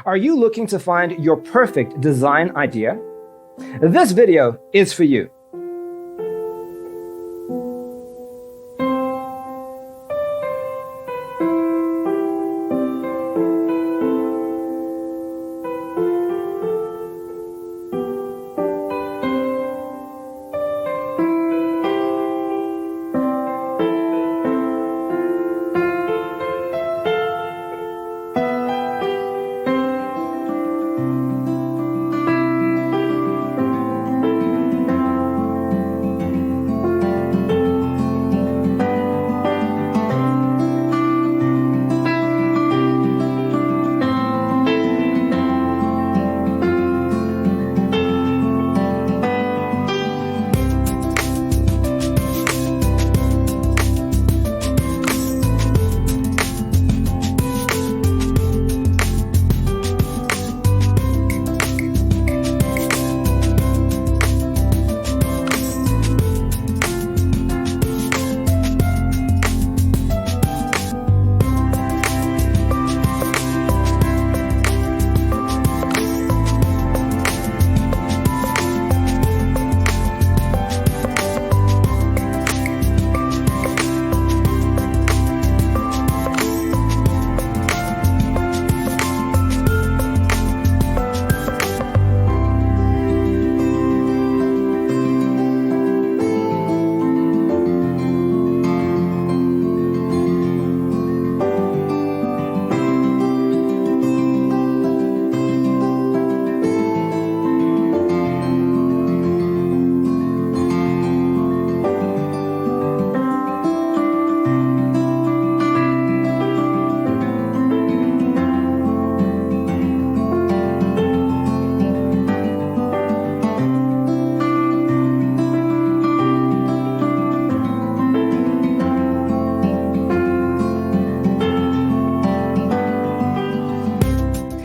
Are you looking to find your perfect design idea? This video is for you.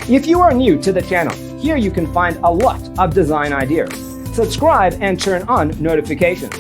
If you are new to the channel, here you can find a lot of design ideas. Subscribe and turn on notifications.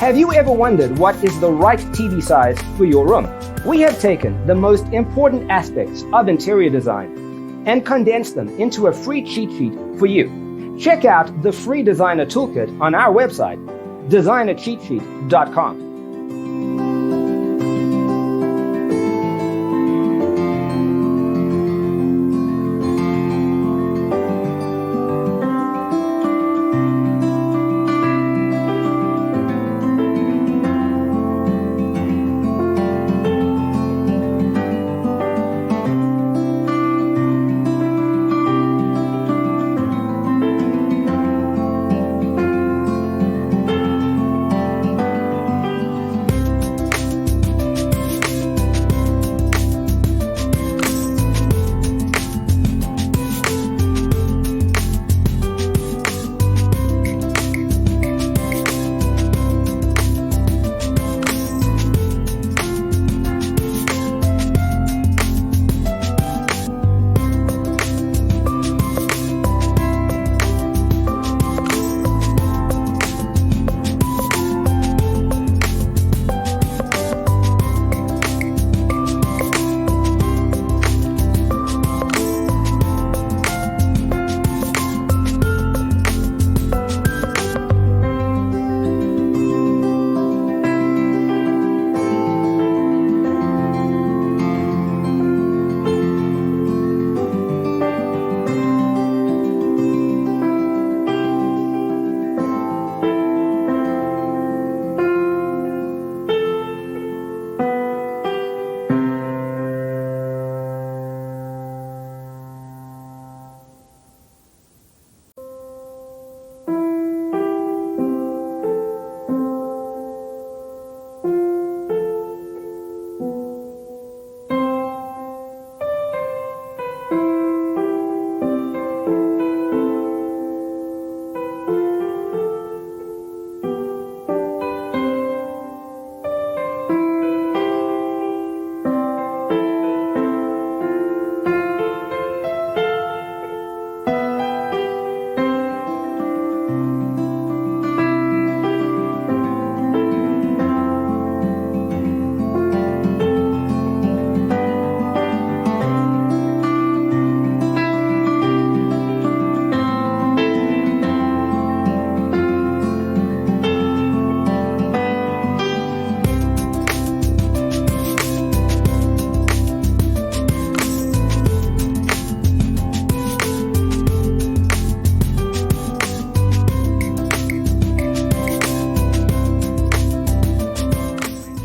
Have you ever wondered what is the right TV size for your room? We have taken the most important aspects of interior design, and condense them into a free cheat sheet for you. Check out the free designer toolkit on our website, designercheatsheet.com.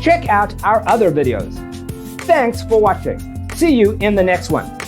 Check out our other videos. Thanks for watching. See you in the next one.